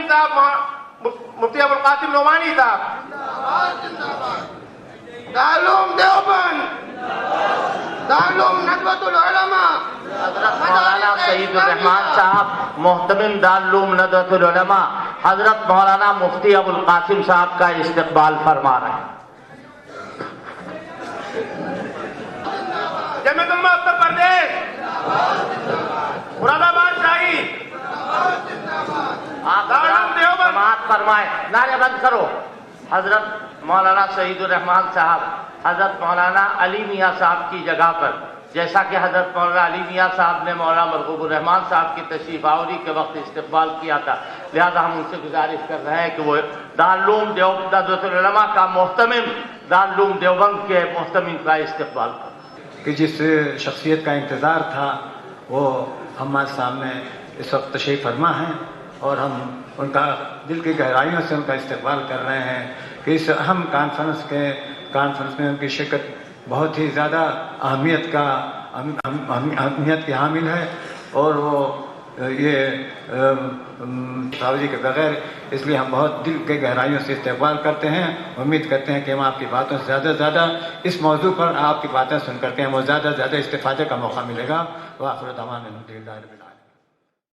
قاسم صاحب مفتی ابوالقاسم نعمانی صاحب، دارالعلوم دیوبند، دارالعلوم ندوۃ العلماء، حضرت مولانا سعید الرحمان صاحب محتمم دارالعلوم ندوۃ العلماء حضرت مولانا مفتی ابوالقاسم صاحب کا استقبال فرما رہے ہیں۔ جمعیت علماء اتر پردیش، مراد آباد شاہی، دارالعلوم دیوبند، سماعت فرمائے، نعرے بند کرو۔ حضرت مولانا سعید الرحمان صاحب حضرت مولانا علی میاں صاحب کی جگہ پر، جیسا کہ حضرت مولانا علی میاں صاحب نے مولانا مرغوب الرحمان صاحب کی تشریف آوری کے وقت استقبال کیا تھا، لہذا ہم ان سے گزارش کر رہے ہیں کہ وہ دارالعلوم دیوبند ندوۃ العلماء کا محتمم، دارالعلوم دیوبند کے محتمم کا استقبال کریں۔ کہ جس شخصیت کا انتظار تھا وہ ہمارے سامنے اس وقت تشریف فرما ہیں، اور ہم ان کا دل کی گہرائیوں سے ان کا استقبال کر رہے ہیں کہ اس اہم کانفرنس میں ان کی شرکت بہت ہی زیادہ اہمیت کی حامل ہے، اور وہ یہ ساوری کے بغیر، اس لیے ہم بہت دل کے گہرائیوں سے استقبال کرتے ہیں۔ امید کرتے ہیں کہ ہم آپ کی باتوں سے زیادہ سے زیادہ اس موضوع پر آپ کی باتیں سن کرتے ہیں وہ زیادہ سے زیادہ استفادے کا موقع ملے گا۔ وآخر دعوانا الحمدللہ رب العالمین۔